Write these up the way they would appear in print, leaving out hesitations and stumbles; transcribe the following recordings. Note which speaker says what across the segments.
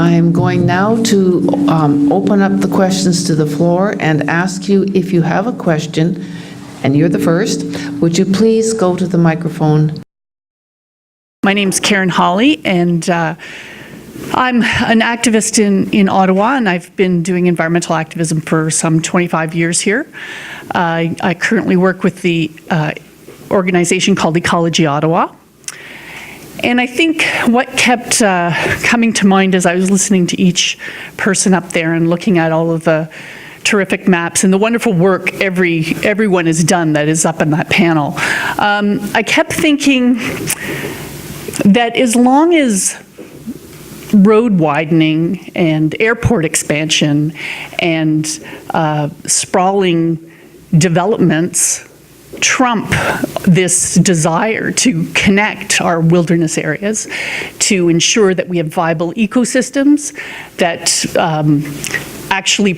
Speaker 1: I'm going now to open up the questions to the floor and ask you if you have a question, and you're the first, would you please go to the microphone?
Speaker 2: My name's Karen Hawley, and I'm an activist in Ottawa, and I've been doing environmental activism for some 25 years here. I currently work with the organization called Ecology Ottawa. And I think what kept coming to mind as I was listening to each person up there and looking at all of the terrific maps and the wonderful work everyone has done that is up in that panel, I kept thinking that as long as road widening and airport expansion and sprawling developments trump this desire to connect our wilderness areas, to ensure that we have viable ecosystems that actually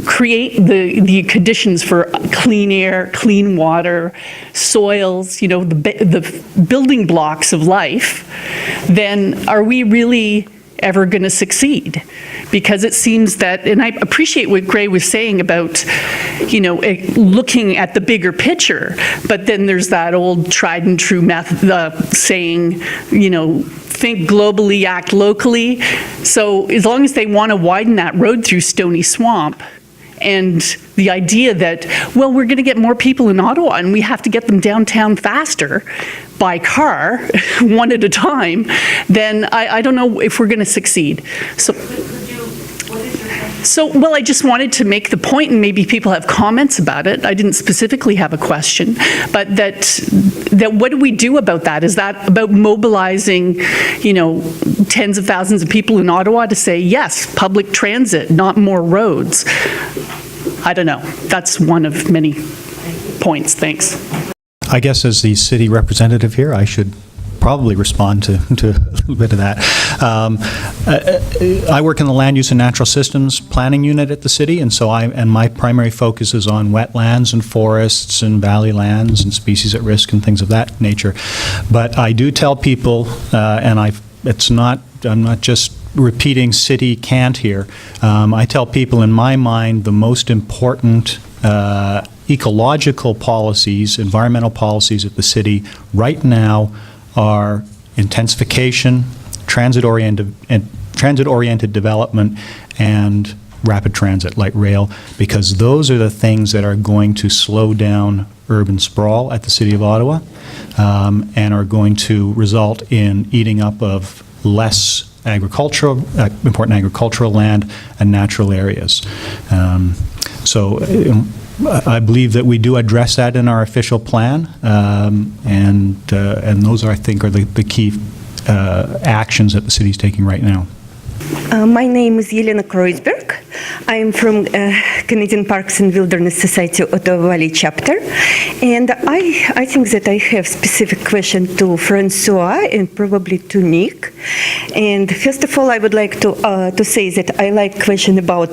Speaker 2: create the conditions for clean air, clean water, soils, you know, the building blocks of life, then are we really ever going to succeed? Because it seems that, and I appreciate what Gray was saying about, you know, looking at the bigger picture, but then there's that old tried and true method saying, you know, think globally, act locally. So as long as they want to widen that road through Stony Swamp, and the idea that, well, we're going to get more people in Ottawa and we have to get them downtown faster by car, one at a time, then I don't know if we're going to succeed. Well, I just wanted to make the point, and maybe people have comments about it. I didn't specifically have a question, but that what do we do about that? Is that about mobilizing, you know, tens of thousands of people in Ottawa to say, yes, public transit, not more roads? I don't know. That's one of many points. Thanks.
Speaker 3: I guess as the city representative here, I should probably respond to a little bit of that. I work in the Land Use and Natural Systems Planning Unit at the city, and so my primary focus is on wetlands and forests and valley lands and species at risk and things of that nature. But I do tell people, and I'm not just repeating city cant here. I tell people, in my mind, the most important ecological policies, environmental policies at the city right now are intensification, transit-oriented development, and rapid transit, light rail, because those are the things that are going to slow down urban sprawl at the City of Ottawa and are going to result in eating up of less important agricultural land and natural areas. I believe that we do address that in our official plan, and those, I think, are the key actions that the city is taking right now.
Speaker 4: My name is Yelena Kreuzberg. I am from Canadian Parks and Wilderness Society Ottawa Valley chapter, and I think that I have specific question to François and probably to Nick. And first of all, I would like to say that I like question about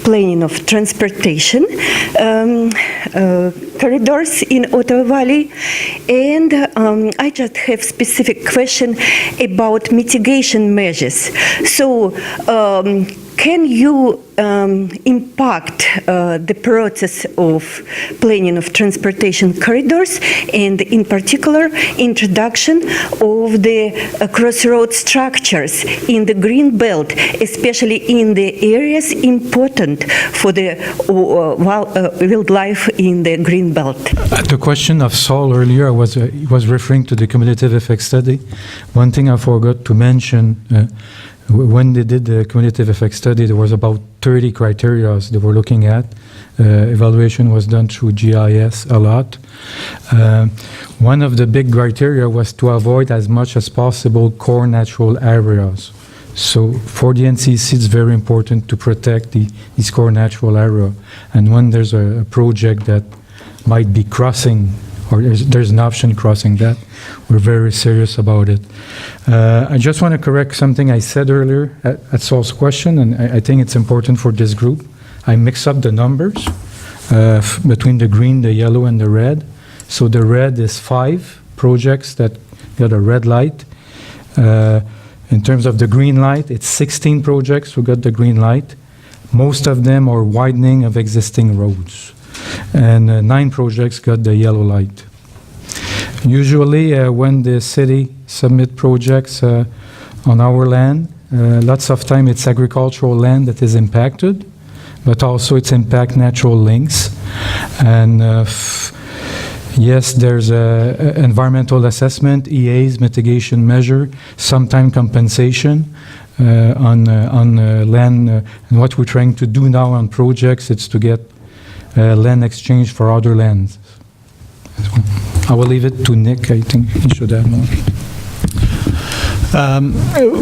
Speaker 4: planning of transportation corridors in Ottawa Valley, and I just have specific question about mitigation measures. So can you impact the process of planning of transportation corridors, and in particular introduction of the crossroad structures in the Greenbelt, especially in the areas important for the wildlife in the Greenbelt?
Speaker 5: The question of Saul earlier was referring to the cumulative effect study. One thing I forgot to mention, when they did the cumulative effect study, there was about 30 criteria they were looking at. Evaluation was done through GIS a lot. One of the big criteria was to avoid as much as possible core natural areas. So for the NCC, it's very important to protect these core natural area. And when there's a project that might be crossing, or there's an option crossing that, we're very serious about it. I just want to correct something I said earlier at Saul's question, and I think it's important for this group. I mix up the numbers between the green, the yellow, and the red. So the red is 5 projects that got a red light. In terms of the green light, it's 16 projects who got the green light. Most of them are widening of existing roads. And 9 projects got the yellow light. Usually, when the city submit projects on our land, lots of time it's agricultural land that is impacted, but also it's impact natural links. And yes, there's a environmental assessment, EAs, mitigation measure, sometime compensation on land. And what we're trying to do now on projects, it's to get land exchange for other lands. I will leave it to Nick. I think he should have more.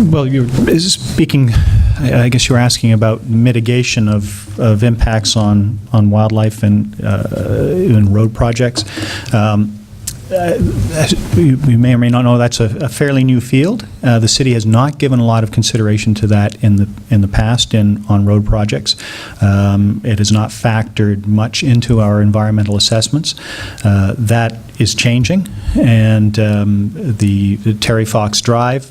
Speaker 3: Well, you're speaking, I guess you were asking about mitigation of impacts on wildlife and in road projects. You may or may not know that's a fairly new field. The city has not given a lot of consideration to that in the past on road projects. It has not factored much into our environmental assessments. That is changing, and the Terry Fox Drive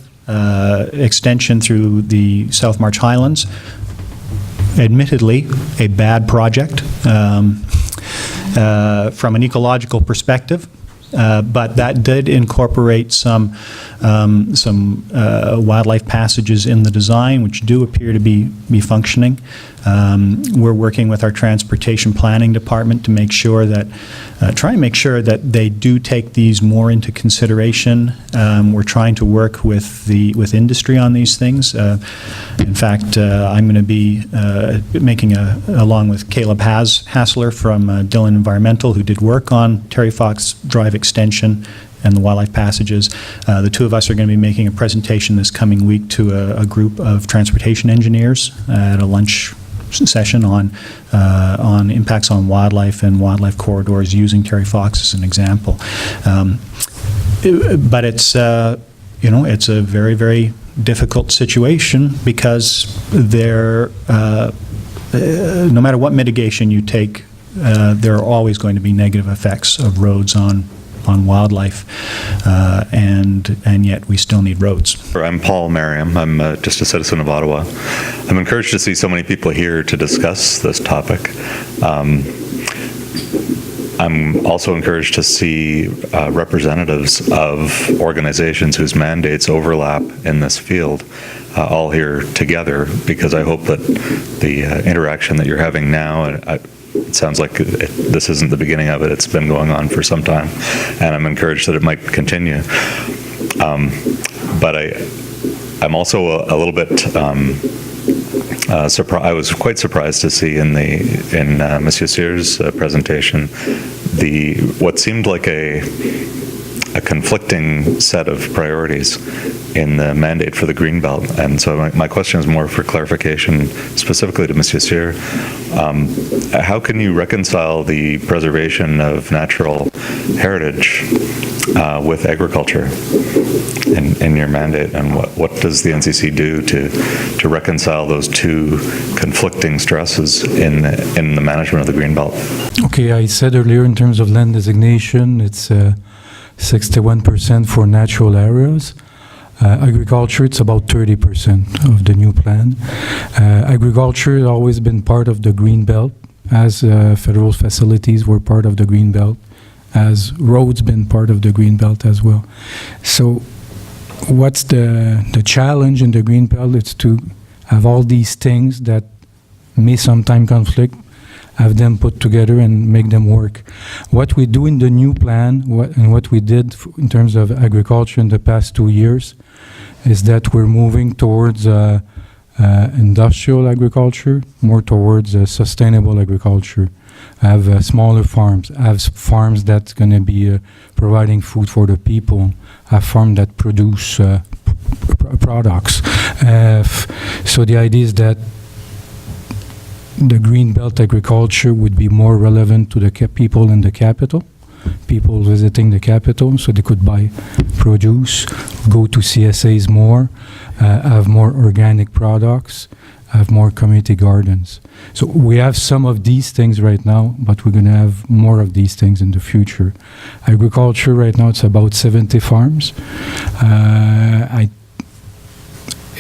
Speaker 3: extension through the South March Highlands, admittedly a bad project from an ecological perspective. But that did incorporate some wildlife passages in the design, which do appear to be functioning. We're working with our transportation planning department to make sure that, try and make sure that they do take these more into consideration. We're trying to work with industry on these things. In fact, I'm going to be making along with Caleb Hassler from Dillon Environmental, who did work on Terry Fox Drive extension and the wildlife passages. The two of us are going to be making a presentation this coming week to a group of transportation engineers at a lunch session on impacts on wildlife and wildlife corridors using Terry Fox as an example. But it's it's a very, very difficult situation because no matter what mitigation you take, there are always going to be negative effects of roads on wildlife, and yet we still need roads.
Speaker 6: I'm Paul Merriam. I'm just a citizen of Ottawa. I'm encouraged to see so many people here to discuss this topic. I'm also encouraged to see representatives of organizations whose mandates overlap in this field all here together, because I hope that the interaction that you're having now, it sounds like this isn't the beginning of it. It's been going on for some time, and I'm encouraged that it might continue. But I'm also a little bit surprised. I was quite surprised to see in Monsieur Cyr's presentation what seemed like a conflicting set of priorities in the mandate for the Greenbelt. And so my question is more for clarification, specifically to Monsieur Cyr. How can you reconcile the preservation of natural heritage with agriculture in your mandate? And what does the NCC do to reconcile those two conflicting stresses in the management of the Greenbelt? Okay,
Speaker 5: I said earlier in terms of land designation, it's 61% for natural areas. Agriculture, it's about 30% of the new plan. Agriculture has always been part of the Greenbelt, as federal facilities were part of the Greenbelt, as roads been part of the Greenbelt as well. So what's the challenge in the Greenbelt? It's to have all these things that may sometimes conflict, have them put together and make them work. What we do in the new plan, what we did in terms of agriculture in the past 2 years, is that we're moving towards industrial agriculture, more towards sustainable agriculture. Have smaller farms, have farms that's going to be providing food for the people, have farms that produce products. So the idea is that the Greenbelt agriculture would be more relevant to the people in the capital, people visiting the capital, so they could buy produce, go to CSAs more, have more organic products, have more community gardens. So we have some of these things right now, but we're going to have more of these things in the future. Agriculture right now, it's about 70 farms.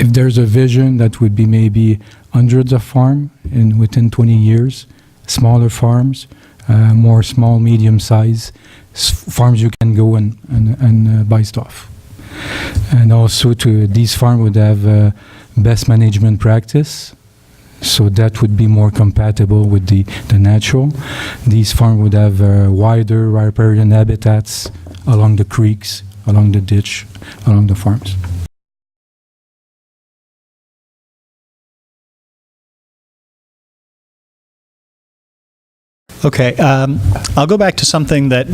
Speaker 5: if there's a vision, that would be maybe hundreds of farms within 20 years, smaller farms, more small, medium size farms you can go and buy stuff. And also these farms would have best management practice, so that would be more compatible with the natural. These farms would have wider riparian habitats along the creeks, along the ditch, along the farms.
Speaker 3: Okay, I'll go back to something that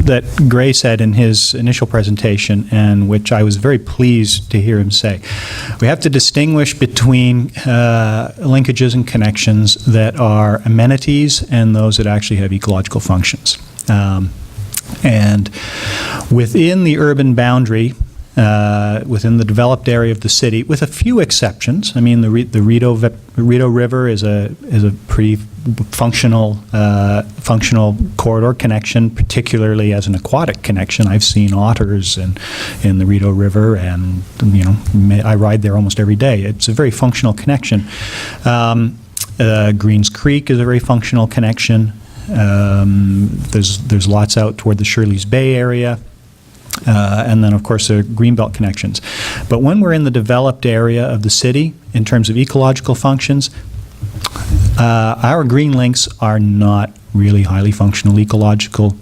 Speaker 3: Gray said in his initial presentation, and which I was very pleased to hear him say. We have to distinguish between linkages and connections that are amenities and those that actually have ecological functions. And within the urban boundary, within the developed area of the city, with a few exceptions. I mean, the Rideau River is a pretty functional corridor connection, particularly as an aquatic connection. I've seen otters in the Rideau River, and I ride there almost every day. It's a very functional connection. Greens Creek is a very functional connection. There's lots out toward the Shirley's Bay area. And then, of course, there are Greenbelt connections. But when we're in the developed area of the city, in terms of ecological functions, our green links are not really highly functional ecological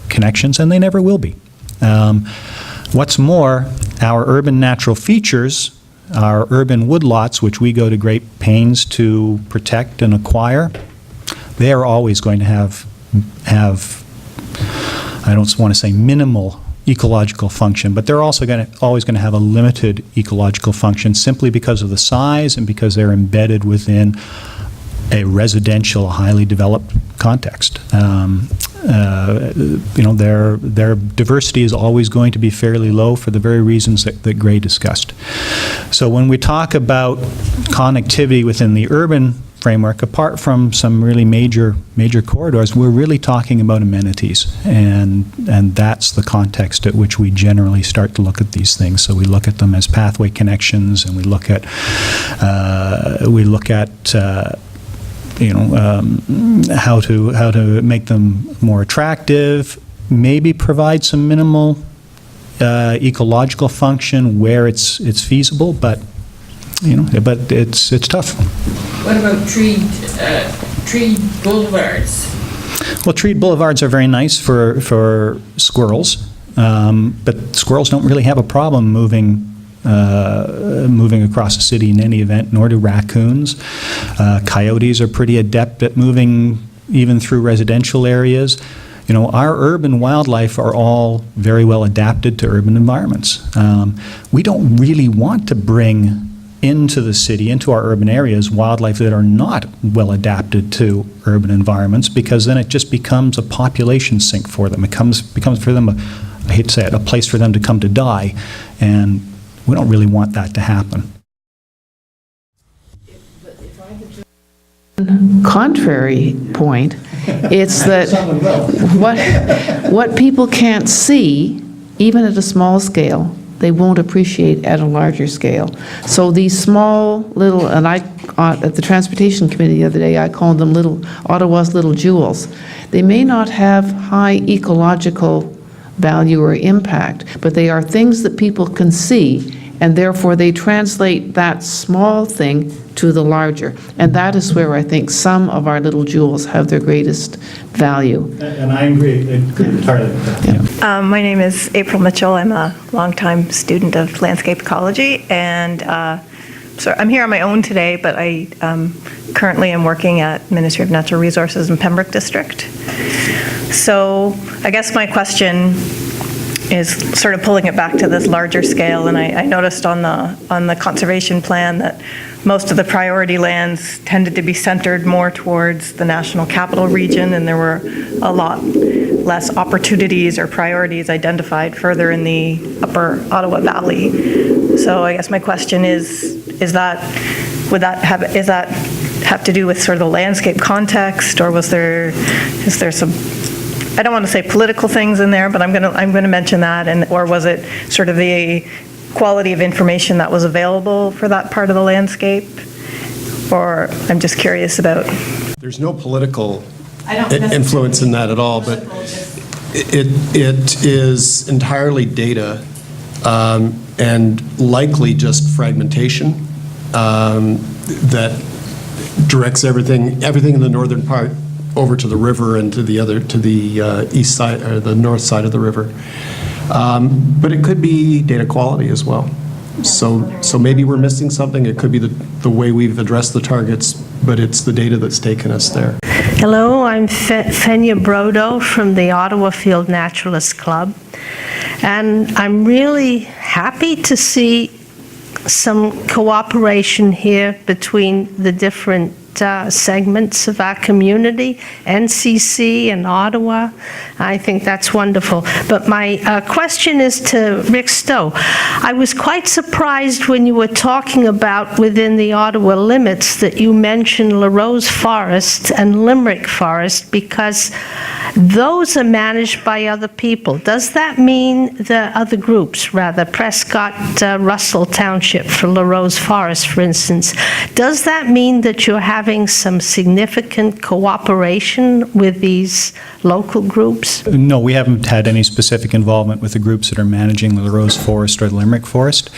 Speaker 3: connections, and they never will be. What's more, our urban natural features, our urban woodlots, which we go to great pains to protect and acquire, they are always going to have I don't want to say minimal ecological function, but they're also always going to have a limited ecological function simply because of the size and because they're embedded within a residential, highly developed context. Their diversity is always going to be fairly low for the very reasons that Gray discussed. So when we talk about connectivity within the urban framework, apart from some really major corridors, we're really talking about amenities, and that's the context at which we generally start to look at these things. So we look at them as pathway connections, and we look at how to make them more attractive, maybe provide some minimal ecological function where it's feasible, but it's tough.
Speaker 7: What about treed boulevards?
Speaker 3: Well, treed boulevards are very nice for squirrels, but squirrels don't really have a problem moving across the city in any event, nor do raccoons. Coyotes are pretty adept at moving even through residential areas. Our urban wildlife are all very well adapted to urban environments. We don't really want to bring into the city, into our urban areas, wildlife that are not well adapted to urban environments, because then it just becomes a population sink for them. It becomes for them, I hate to say it, a place for them to come to die, and we don't really want that to happen.
Speaker 1: Contrary point, it's that what people can't see, even at a small scale, they won't appreciate at a larger scale. So these small little, and at the Transportation Committee the other day, I called them Ottawa's little jewels. They may not have high ecological value or impact, but they are things that people can see, and therefore they translate that small thing to the larger. And that is where I think some of our little jewels have their greatest value.
Speaker 3: And I agree entirely with that.
Speaker 8: My name is April Mitchell. I'm a longtime student of landscape ecology, and so I'm here on my own today, but I currently am working at Ministry of Natural Resources in Pembroke District. So I guess my question is sort of pulling it back to this larger scale, and I noticed on the conservation plan that most of the priority lands tended to be centered more towards the National Capital Region, and there were a lot less opportunities or priorities identified further in the Upper Ottawa Valley. So I guess my question is that have to do with sort of the landscape context, or is there some, I don't want to say political things in there, but I'm going to mention that, or was it sort of the quality of information that was available for that part of the landscape? Or I'm just curious about.
Speaker 9: There's no political influence in that at all, but it is entirely data and likely just fragmentation that directs everything in the northern part over to the river and to the east side or the north side of the river. But it could be data quality as well. So maybe we're missing something. It could be the way we've addressed the targets, but it's the data that's taken us there.
Speaker 10: Hello, I'm Fenya Brodo from the Ottawa Field Naturalist Club, and I'm really happy to see some cooperation here between the different segments of our community, NCC and Ottawa. I think that's wonderful. But my question is to Rick Stow. I was quite surprised when you were talking about within the Ottawa limits that you mentioned La Rose Forest and Limerick Forest, because those are managed by other people. Does that mean the other groups, rather, Prescott, Russell Township for La Rose Forest, for instance, does that mean that you're having some significant cooperation with these local groups?
Speaker 3: No, we haven't had any specific involvement with the groups that are managing the La Rose Forest or the Limerick Forest.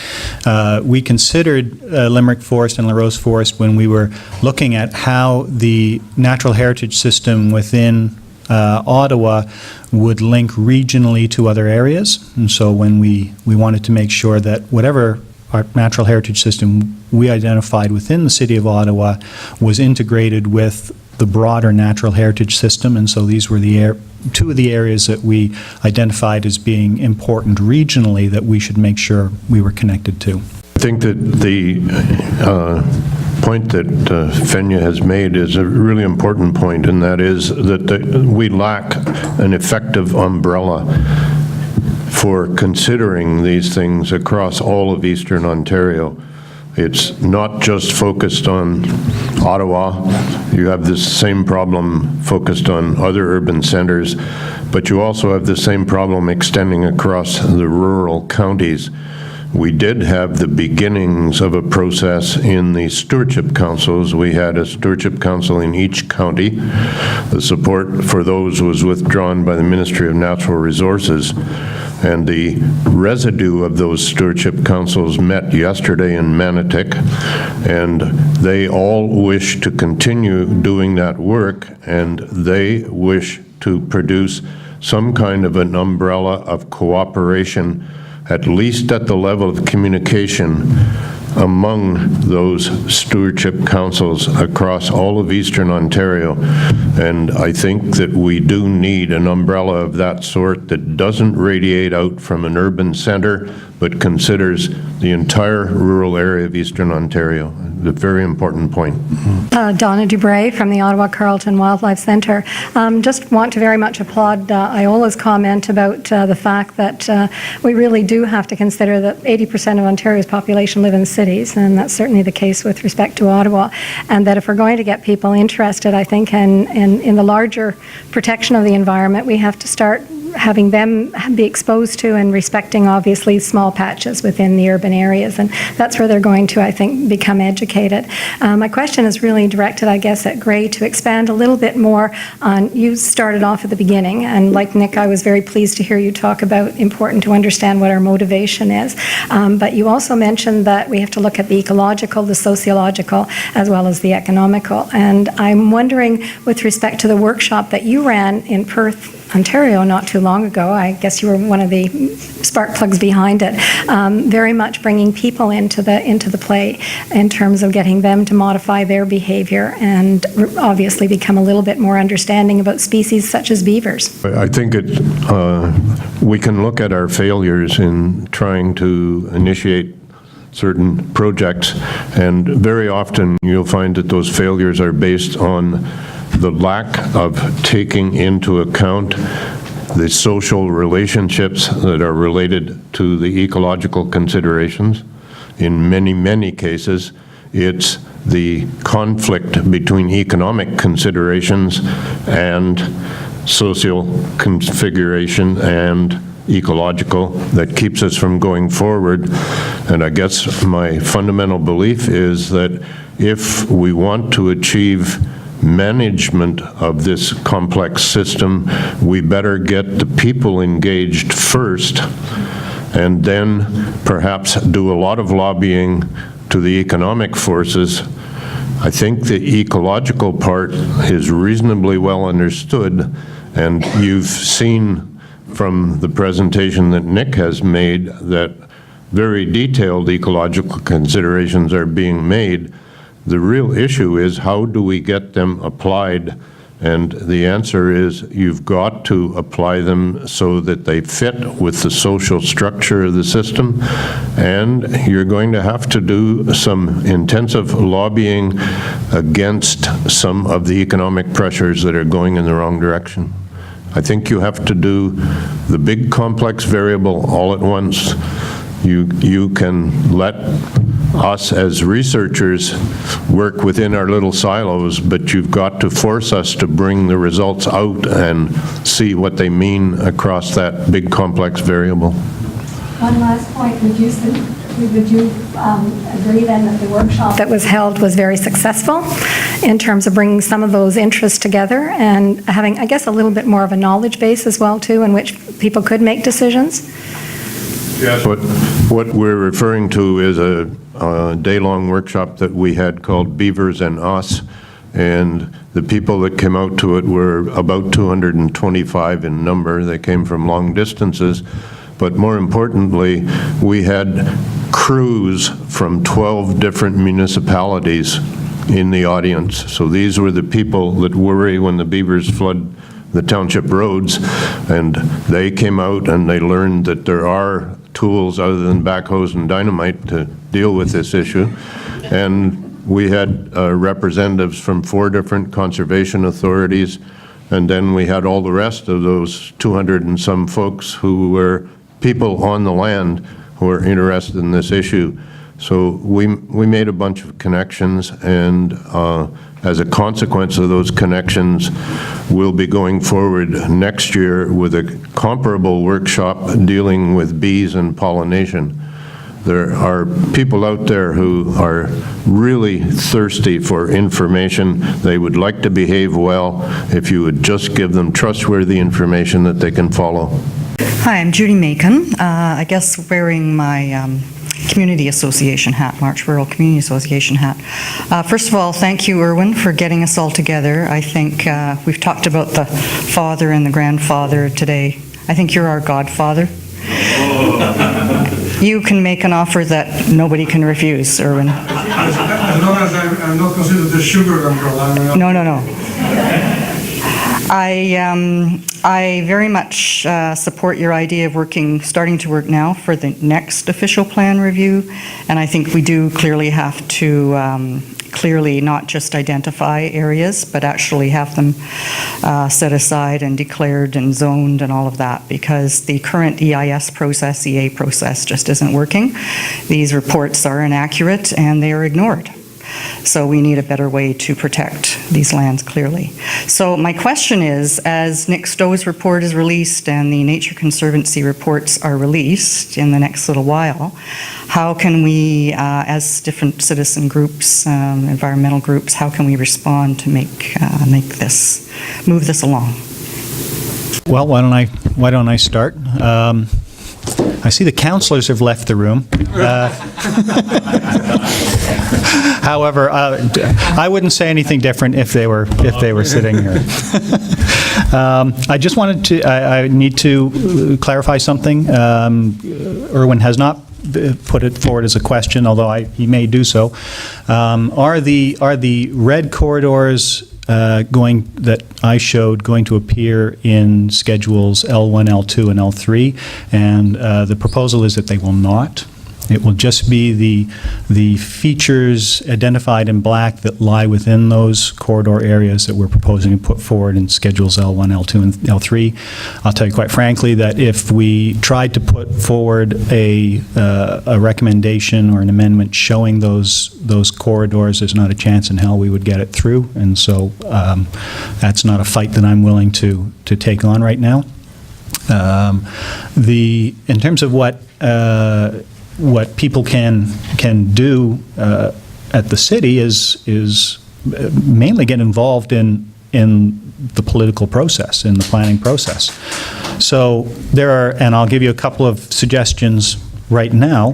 Speaker 3: We considered Limerick Forest and La Rose Forest when we were looking at how the natural heritage system within Ottawa would link regionally to other areas. And so when we wanted to make sure that whatever our natural heritage system we identified within the City of Ottawa was integrated with the broader natural heritage system, and so these were the two of the areas that we identified as being important regionally that we should make sure we were connected to.
Speaker 11: I think that the point that Fenya has made is a really important point, and that is that we lack an effective umbrella for considering these things across all of Eastern Ontario. It's not just focused on Ottawa. You have this same problem focused on other urban centers, but you also have the same problem extending across the rural counties. We did have the beginnings of a process in the stewardship councils. We had a stewardship council in each county. The support for those was withdrawn by the Ministry of Natural Resources, and the residue of those stewardship councils met yesterday in Manotick, and they all wish to continue doing that work, and they wish to produce some kind of an umbrella of cooperation, at least at the level of communication among those stewardship councils across all of Eastern Ontario. And I think that we do need an umbrella of that sort that doesn't radiate out from an urban center, but considers the entire rural area of Eastern Ontario. A very important point.
Speaker 12: Donna Dubray from the Ottawa Carleton Wildlife Centre. Just want to very much applaud Iola's comment about the fact that we really do have to consider that 80% of Ontario's population live in cities, and that's certainly the case with respect to Ottawa, and that if we're going to get people interested, I think, in the larger protection of the environment, we have to start having them be exposed to and respecting, obviously, small patches within the urban areas, and that's where they're going to, I think, become educated. My question is really directed, I guess, at Gray to expand a little bit more on, you started off at the beginning, and like Nick, I was very pleased to hear you talk about important to understand what our motivation is, but you also mentioned that we have to look at the ecological, the sociological, as well as the economical, and I'm wondering, with respect to the workshop that you ran in Perth, Ontario, not too long ago, I guess you were one of the spark plugs behind it, very much bringing people into the play in terms of getting them to modify their behavior and obviously become a little bit more understanding about species such as beavers.
Speaker 11: I think we can look at our failures in trying to initiate certain projects, and very often you'll find that those failures are based on the lack of taking into account the social relationships that are related to the ecological considerations. In many, many cases, it's the conflict between economic considerations and social configuration and ecological, that keeps us from going forward. And I guess my fundamental belief is that if we want to achieve management of this complex system, we better get the people engaged first, and then perhaps do a lot of lobbying to the economic forces. I think the ecological part is reasonably well understood, and you've seen from the presentation that Nick has made that very detailed ecological considerations are being made. The real issue is, how do we get them applied? And the answer is, you've got to apply them so that they fit with the social structure of the system, and you're going to have to do some intensive lobbying against some of the economic pressures that are going in the wrong direction. I think you have to do the big complex variable all at once. You can let us as researchers work within our little silos, but you've got to force us to bring the results out and see what they mean across that big complex variable.
Speaker 12: One last point, would you agree then that the workshop that was held was very successful in terms of bringing some of those interests together and having, I guess, a little bit more of a knowledge base as well, too, in which people could make decisions?
Speaker 11: Yes. What we're referring to is a day-long workshop that we had called Beavers and Us, and the people that came out to it were about 225 in number. They came from long distances, but more importantly, we had crews from 12 different municipalities in the audience. So these were the people that worry when the beavers flood the township roads, and they came out and they learned that there are tools other than backhoes and dynamite to deal with this issue. And we had representatives from 4 different conservation authorities, and then we had all the rest of those 200 and some folks who were people on the land who are interested in this issue. So we made a bunch of connections, and as a consequence of those connections, we'll be going forward next year with a comparable workshop dealing with bees and pollination. There are people out there who are really thirsty for information. They would like to behave well if you would just give them trustworthy information that they can follow.
Speaker 13: Hi, I'm Judy Macon. I guess wearing my Community Association hat, March Rural Community Association hat. First of all, thank you, Erwin, for getting us all together. I think we've talked about the father and the grandfather today. I think you're our godfather. You can make an offer that nobody can refuse, Erwin.
Speaker 14: As long as I'm not considered the sugar umbrella.
Speaker 13: No. I very much support your idea of starting to work now for the next official plan review, and I think we do clearly have to clearly not just identify areas, but actually have them set aside and declared and zoned and all of that, because the current EIS process, EA process, just isn't working. These reports are inaccurate and they are ignored. So we need a better way to protect these lands clearly. So my question is, as Nick Stow's report is released and the Nature Conservancy reports are released in the next little while, how can we, as different citizen groups, environmental groups, how can we respond to move this along?
Speaker 3: Well, why don't I start? I see the councillors have left the room. However, I wouldn't say anything different if they were sitting here. I just wanted to. I need to clarify something. Erwin has not put it forward as a question, although he may do so. Are the red corridors that I showed going to appear in schedules L1, L2, and L3, and the proposal is that they will not. It will just be the features identified in black that lie within those corridor areas that we're proposing to put forward in schedules L1, L2, and L3. I'll tell you quite frankly that if we tried to put forward a recommendation or an amendment showing those corridors, there's not a chance in hell we would get it through, and so that's not a fight that I'm willing to take on right now. In terms of what people can do at the city is mainly get involved in the political process, in the planning process. So there are, and I'll give you a couple of suggestions right now.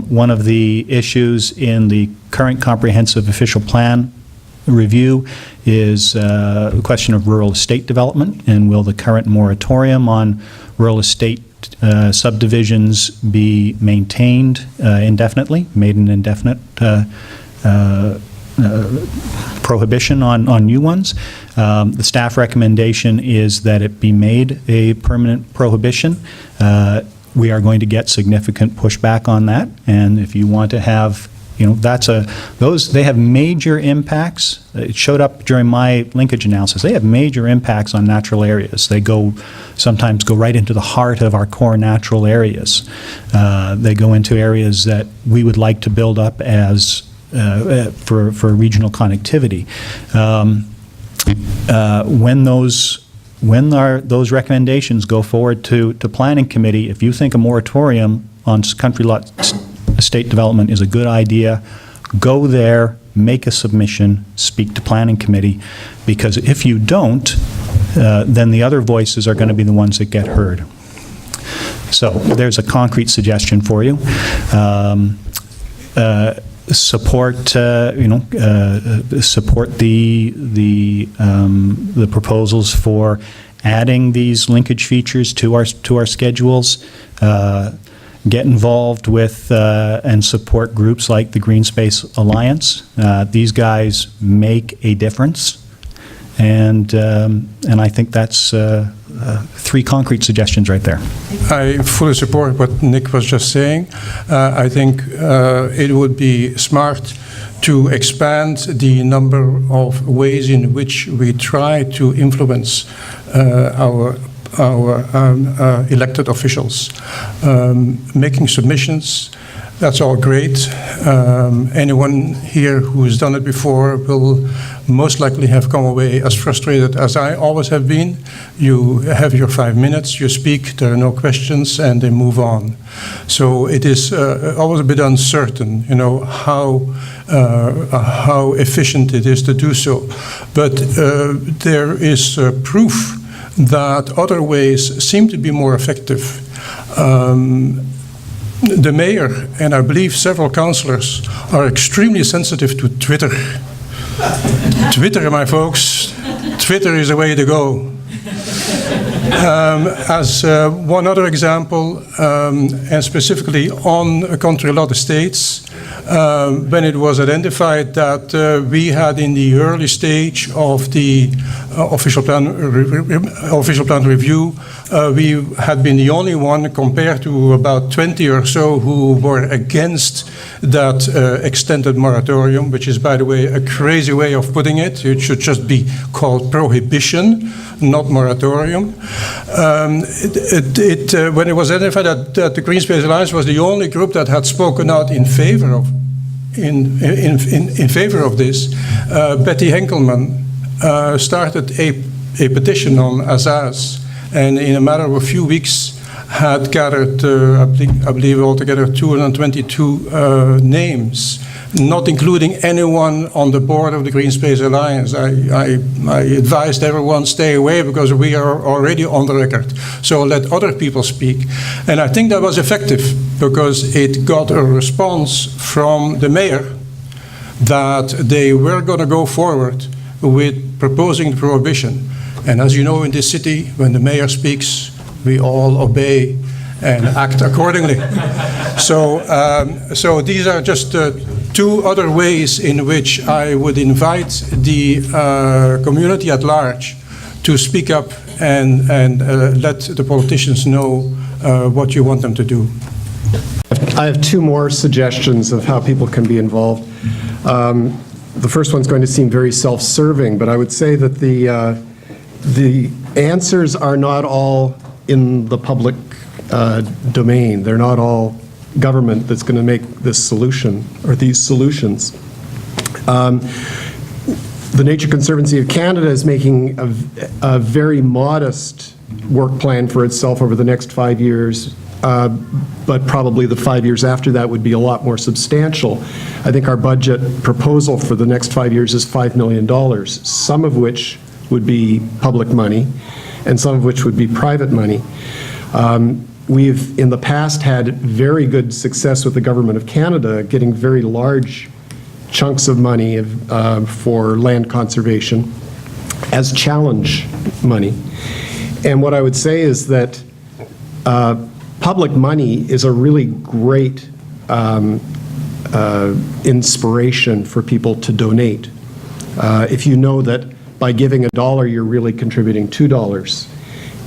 Speaker 3: One of the issues in the current comprehensive official plan review is the question of rural estate development, and will the current moratorium on rural estate subdivisions be maintained indefinitely, made an indefinite prohibition on new ones. The staff recommendation is that it be made a permanent prohibition. We are going to get significant pushback on that, and if you want to have, they have major impacts. It showed up during my linkage analysis. They have major impacts on natural areas. They sometimes go right into the heart of our core natural areas. They go into areas that we would like to build up as for regional connectivity. When those recommendations go forward to planning committee, if you think a moratorium on country lot estate development is a good idea, go there, make a submission, speak to planning committee, because if you don't, then the other voices are going to be the ones that get heard. So there's a concrete suggestion for you. Support support the proposals for adding these linkage features to our schedules. Get involved with and support groups like the Greenspace Alliance. These guys make a difference, and I think that's 3 concrete suggestions right there.
Speaker 15: I fully support what Nick was just saying. I think it would be smart to expand the number of ways in which we try to influence our elected officials. Making submissions, that's all great. Anyone here who has done it before will most likely have come away as frustrated as I always have been. You have your 5 minutes, you speak, there are no questions, and they move on. So it is always a bit uncertain, how efficient it is to do so. But there is proof that other ways seem to be more effective. The mayor and I believe several councillors are extremely sensitive to Twitter. Twitter, my folks, Twitter is the way to go. As one other example, and specifically on country lot estates, when it was identified that we had in the early stage of the official plan review, we had been the only one compared to about 20 or so who were against that extended moratorium, which is, by the way, a crazy way of putting it. It should just be called prohibition, not moratorium. When it was identified that the Greenspace Alliance was the only group that had spoken out in favor of this, Betty Henkelman started a petition on Azaz, and in a matter of a few weeks had gathered, I believe altogether 222 names, not including anyone on the board of the Greenspace Alliance. I advised everyone stay away because we are already on the record. So let other people speak. And I think that was effective because it got a response from the mayor that they were going to go forward with proposing the prohibition. And as you know, in this city, when the mayor speaks, we all obey and act accordingly. So these are just 2 other ways in which I would invite the community at large to speak up and let the politicians know what you want them to do.
Speaker 9: I have 2 more suggestions of how people can be involved. The first one's going to seem very self-serving, but I would say that the answers are not all in the public domain. They're not all government that's going to make this solution or these solutions. The Nature Conservancy of Canada is making a very modest work plan for itself over the next 5 years, but probably the 5 years after that would be a lot more substantial. I think our budget proposal for the next 5 years is $5 million, some of which would be public money and some of which would be private money. We've, in the past, had very good success with the Government of Canada getting very large chunks of money for land conservation as challenge money. And what I would say is that public money is a really great inspiration for people to donate. If you know that by giving $1, you're really contributing $2.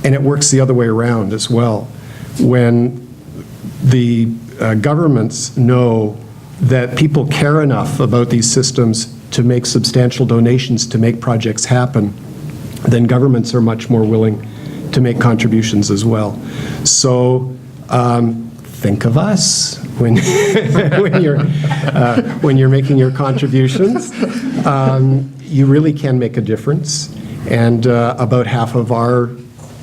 Speaker 9: And it works the other way around as well. When the governments know that people care enough about these systems to make substantial donations to make projects happen, then governments are much more willing to make contributions as well. So think of us when when you're making your contributions. You really can make a difference, and about half of our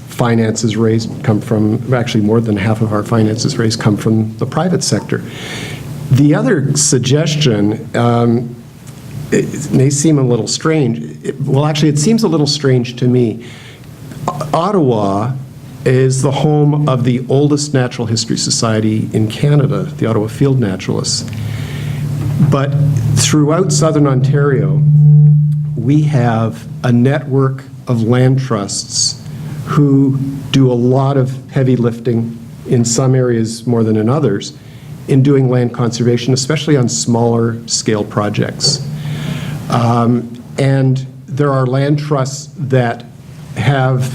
Speaker 9: finances raised come from, actually more than half of our finances raised come from the private sector. The other suggestion, it may seem a little strange. Well, actually, it seems a little strange to me. Ottawa is the home of the oldest natural history society in Canada, the Ottawa Field Naturalists. But throughout southern Ontario, we have a network of land trusts who do a lot of heavy lifting, in some areas more than in others, in doing land conservation, especially on smaller scale projects. And there are land trusts that have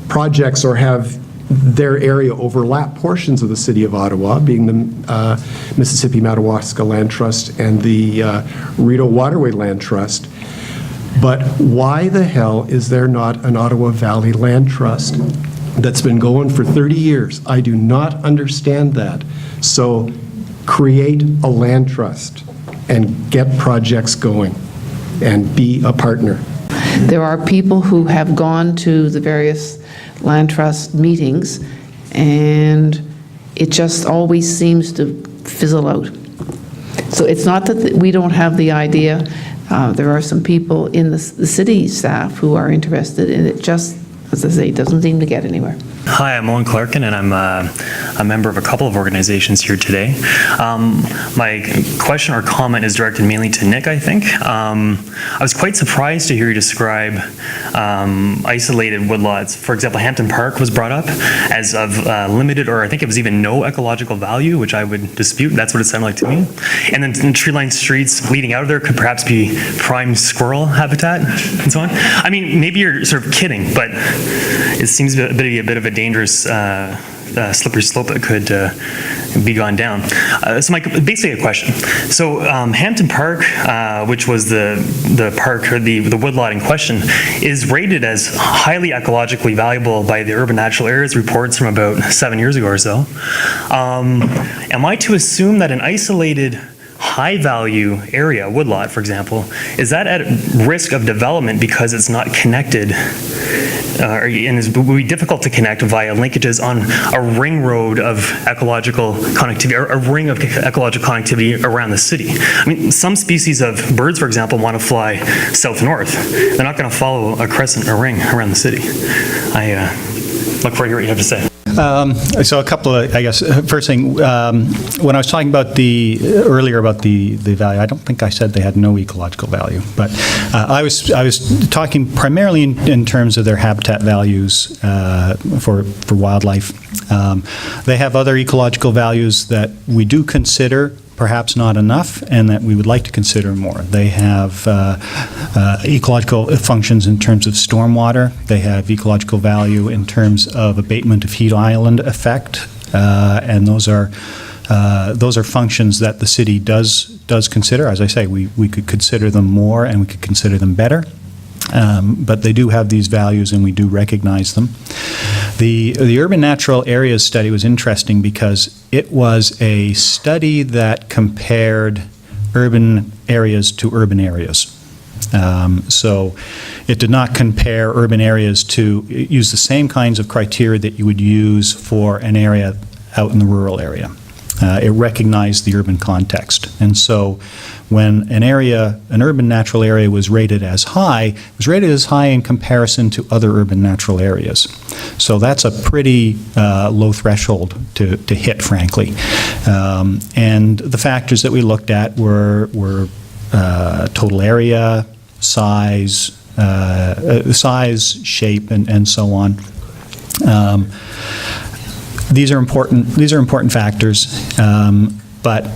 Speaker 9: projects or have their area overlap portions of the City of Ottawa, being the Mississippi Madawaska Land Trust and the Rideau Waterway Land Trust. But why the hell is there not an Ottawa Valley Land Trust that's been going for 30 years? I do not understand that. So create a land trust and get projects going and be a partner.
Speaker 1: There are people who have gone to the various land trust meetings, and it just always seems to fizzle out. So it's not that we don't have the idea. There are some people in the city staff who are interested, and it just, as I say, doesn't seem to get anywhere.
Speaker 16: Hi, I'm Owen Clarkin, and I'm a member of a couple of organizations here today. My question or comment is directed mainly to Nick, I think. I was quite surprised to hear you describe isolated woodlots. For example, Hampton Park was brought up as of limited, or I think it was even no ecological value, which I would dispute. That's what it sounded like to me. And then tree-lined streets leading out of there could perhaps be prime squirrel habitat and so on. I mean, maybe you're sort of kidding, but it seems to be a bit of a dangerous slippery slope that could be gone down. So basically a question. So Hampton Park, which was the park or the woodlot in question, is rated as highly ecologically valuable by the Urban Natural Areas reports from about 7 years ago or so. Am I to assume that an isolated high-value area, woodlot, for example, is that at risk of development because it's not connected, and it would be difficult to connect via linkages on a ring road of ecological connectivity, or a ring of ecological connectivity around the city? I mean, some species of birds, for example, want to fly south-north. They're not going to follow a crescent or ring around the city. I look forward to what you have to say.
Speaker 3: So a couple of, I guess, first thing, when I was talking about earlier about the value, I don't think I said they had no ecological value, but I was talking primarily in terms of their habitat values for wildlife. They have other ecological values that we do consider, perhaps not enough, and that we would like to consider more. They have ecological functions in terms of stormwater. They have ecological value in terms of abatement of heat island effect, and those are functions that the city does consider. As I say, we could consider them more, and we could consider them better. But they do have these values, and we do recognize them. The Urban Natural Areas study was interesting because it was a study that compared urban areas to urban areas. So it did not compare urban areas to use the same kinds of criteria that you would use for an area out in the rural area. It recognized the urban context. And so when an urban natural area was rated as high, it was rated as high in comparison to other urban natural areas. So that's a pretty low threshold to hit, frankly. And the factors that we looked at were total area, size, shape, and so on. These are important factors, but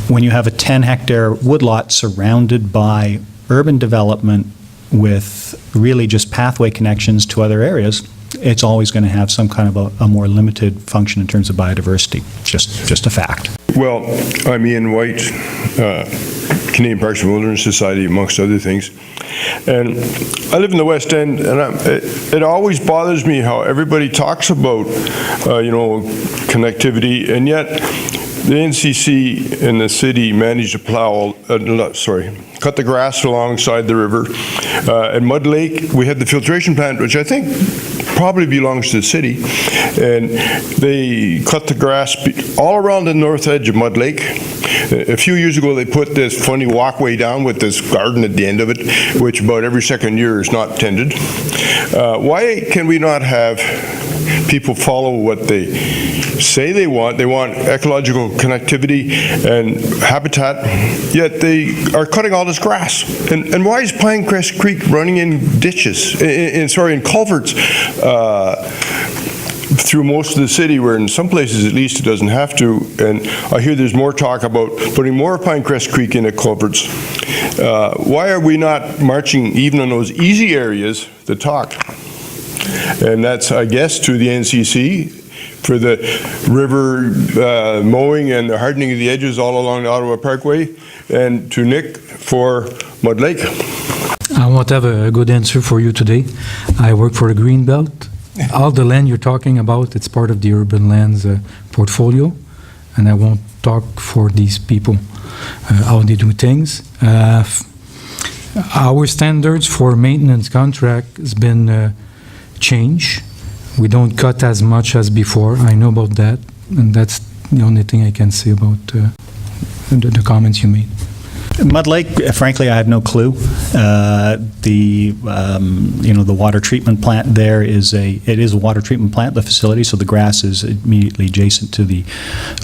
Speaker 3: when you have a 10-hectare woodlot surrounded by urban development with really just pathway connections to other areas, it's always going to have some kind of a more limited function in terms of biodiversity. Just a fact.
Speaker 17: Well, I'm Ian White, Canadian Parks and Wilderness Society, amongst other things. And I live in the West End, and it always bothers me how everybody talks about, connectivity, and yet the NCC and the city managed to cut the grass alongside the river. At Mud Lake, we had the filtration plant, which I think probably belongs to the city, and they cut the grass all around the north edge of Mud Lake. A few years ago, they put this funny walkway down with this garden at the end of it, which about every second year is not tended. Why can we not have people follow what they say they want? They want ecological connectivity and habitat, yet they are cutting all this grass. And why is Pinecrest Creek running in ditches, in culverts, through most of the city, where in some places at least it doesn't have to? And I hear there's more talk about putting more of Pinecrest Creek into culverts. Why are we not marching even on those easy areas to talk? And that's, I guess, to the NCC for the river mowing and the hardening of the edges all along the Ottawa Parkway, and to Nick for Mud Lake.
Speaker 5: I won't have a good answer for you today. I work for the Greenbelt. All the land you're talking about, it's part of the urban lands portfolio, and I won't talk for these people how they do things. Our standards for maintenance contract has been changed. We don't cut as much as before. I know about that, and that's the only thing I can say about the comments you made.
Speaker 3: Mud Lake, frankly, I have no clue. The water treatment plant there is a water treatment plant, the facility, so the grass is immediately adjacent to the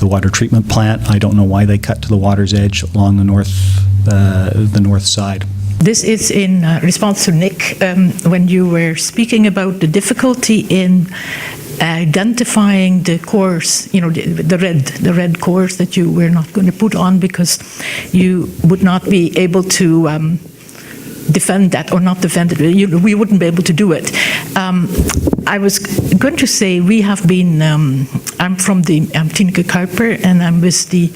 Speaker 3: water treatment plant. I don't know why they cut to the water's edge along the north side.
Speaker 18: This is in response to Nick, when you were speaking about the difficulty in identifying the cores, the red cores that you were not going to put on because you would not be able to defend that, or not defend it. We wouldn't be able to do it. I was going to say we have been, I'm from the Tineke Kuiper, and I'm with the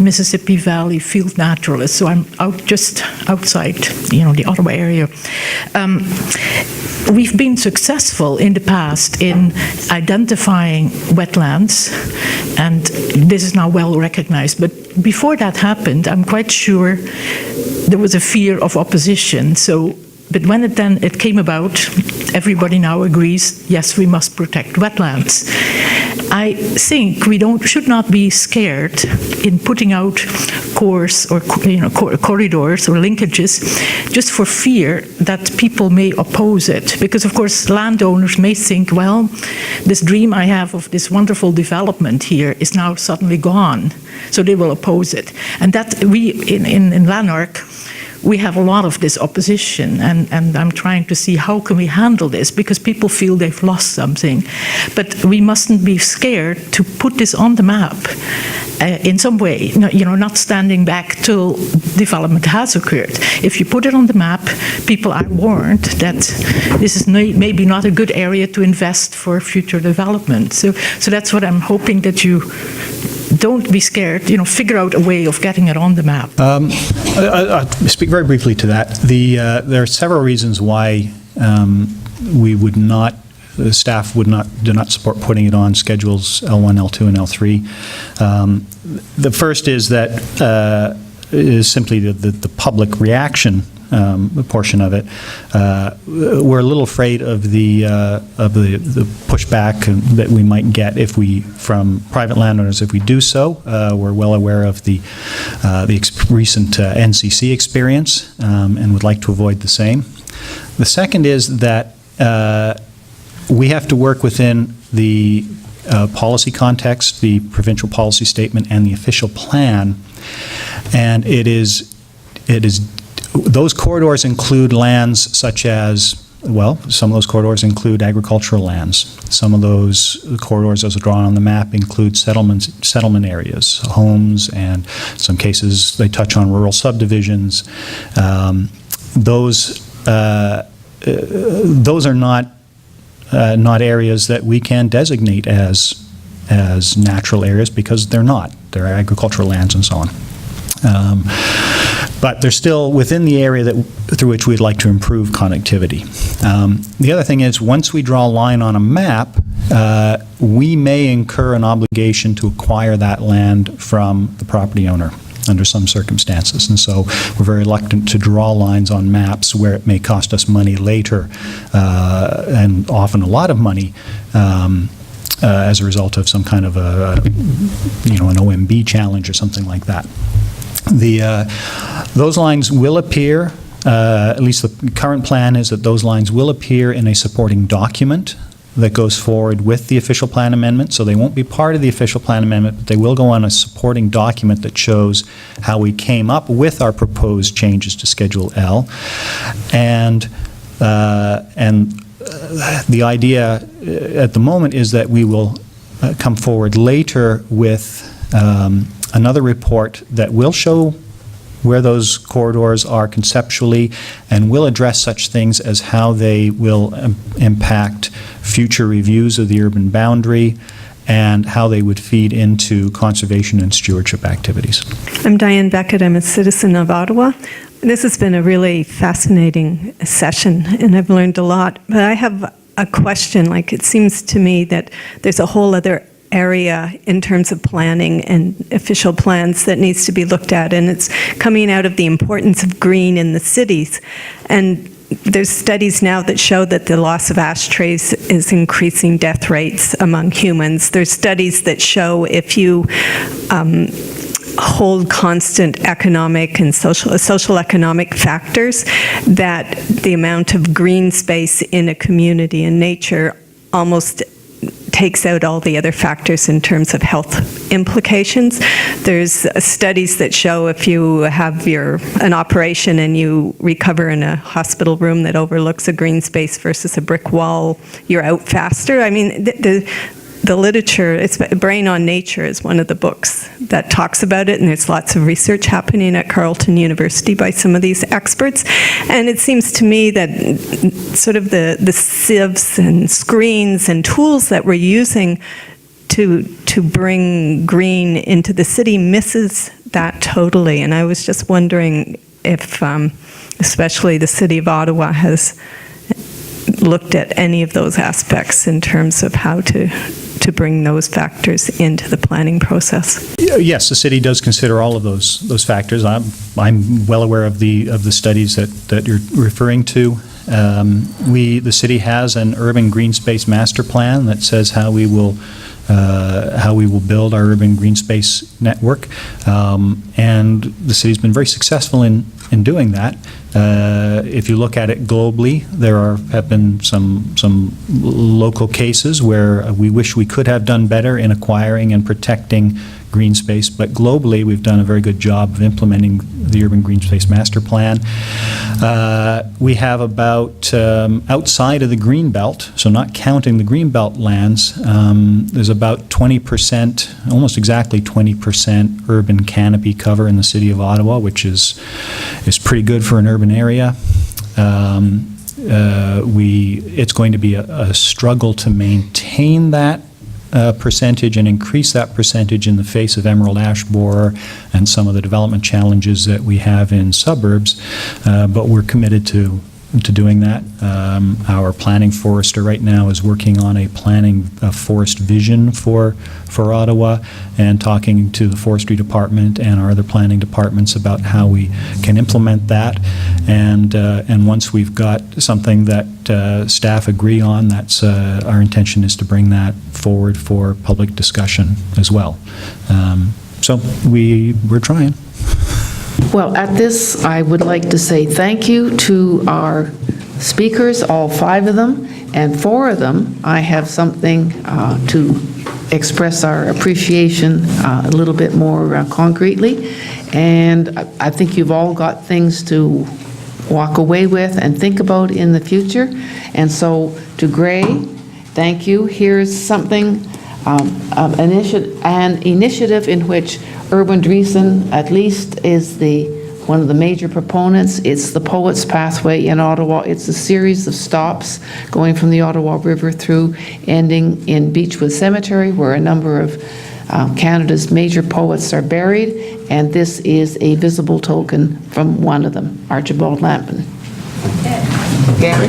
Speaker 18: Mississippi Valley Field Naturalists, so I'm just outside, the Ottawa area. We've been successful in the past in identifying wetlands, and this is now well recognized. But before that happened, I'm quite sure there was a fear of opposition. But when it came about, everybody now agrees, yes, we must protect wetlands. I think we should not be scared in putting out cores or corridors or linkages just for fear that people may oppose it. Because of course landowners may think, well, this dream I have of this wonderful development here is now suddenly gone, so they will oppose it. And that we in Lanark, we have a lot of this opposition, and I'm trying to see how can we handle this, because people feel they've lost something. But we mustn't be scared to put this on the map in some way, not standing back till development has occurred. If you put it on the map, people are warned that this is maybe not a good area to invest for future development. So that's what I'm hoping, that you don't be scared, figure out a way of getting it on the map.
Speaker 3: I'll speak very briefly to that. There are several reasons why the staff do not support putting it on schedules L1, L2, and L3. The first is that is simply the public reaction portion of it, we're a little afraid of the pushback that we might get from private landowners if we do so. We're well aware of the recent NCC experience and would like to avoid the same. The second is that we have to work within the policy context, the provincial policy statement, and the official plan. And it is those corridors include lands such as, well, some of those corridors include agricultural lands. Some of those corridors, as drawn on the map, include settlement areas, homes, and in some cases they touch on rural subdivisions. Those are not areas that we can designate as natural areas because they're not. They're agricultural lands and so on. But they're still within the area through which we'd like to improve connectivity. The other thing is, once we draw a line on a map, we may incur an obligation to acquire that land from the property owner under some circumstances. And so we're very reluctant to draw lines on maps where it may cost us money later, and often a lot of money, as a result of some kind of an OMB challenge or something like that. Those lines will appear, at least the current plan is that those lines will appear in a supporting document that goes forward with the official plan amendment. So they won't be part of the official plan amendment, but they will go on a supporting document that shows how we came up with our proposed changes to Schedule L. And the idea at the moment is that we will come forward later with another report that will show where those corridors are conceptually and will address such things as how they will impact future reviews of the urban boundary and how they would feed into conservation and stewardship activities.
Speaker 19: I'm Diane Beckett. I'm a citizen of Ottawa. This has been a really fascinating session, and I've learned a lot. But I have a question. Like, it seems to me that there's a whole other area in terms of planning and official plans that needs to be looked at, and it's coming out of the importance of green in the cities. And there's studies now that show that the loss of ashtrays is increasing death rates among humans. There's studies that show if you hold constant economic and social economic factors, that the amount of green space in a community and nature almost takes out all the other factors in terms of health implications. There's studies that show if you have an operation and you recover in a hospital room that overlooks a green space versus a brick wall, you're out faster. I mean, the literature, it's Brain on Nature is one of the books that talks about it, and there's lots of research happening at Carleton University by some of these experts. And it seems to me that sort of the sieves and screens and tools that we're using to bring green into the city misses that totally. And I was just wondering if especially the City of Ottawa has looked at any of those aspects in terms of how to bring those factors into the planning process.
Speaker 3: Yes, the city does consider all of those factors. I'm well aware of the studies that you're referring to. The city has an urban green space master plan that says how we will build our urban green space network, and the city's been very successful in doing that. If you look at it globally, there have been some local cases where we wish we could have done better in acquiring and protecting green space, but globally we've done a very good job of implementing the Urban Green Space Master Plan. We have about, outside of the Greenbelt, so not counting the Greenbelt lands, there's about 20%, almost exactly 20% urban canopy cover in the City of Ottawa, which is pretty good for an urban area. It's going to be a struggle to maintain that percentage and increase that percentage in the face of emerald ash borer and some of the development challenges that we have in suburbs, but we're committed to to doing that. Our planning forester right now is working on a forest vision for Ottawa, and talking to the forestry department and our other planning departments about how we can implement that. And once we've got something that staff agree on, that's our intention is to bring that forward for public discussion as well. So we're trying.
Speaker 1: Well, at this, I would like to say thank you to our speakers, all 5 of them, and 4 of them, I have something to express our appreciation a little bit more concretely, and I think you've all got things to walk away with and think about in the future. And so to Gray, thank you. Here's something, an initiative in which Erwin Dreessen, at least, is one of the major proponents. It's the Poets Pathway in Ottawa. It's a series of stops going from the Ottawa River through, ending in Beechwood Cemetery, where a number of Canada's major poets are buried, and this is a visible token from one of them, Archibald Lampin. Gary?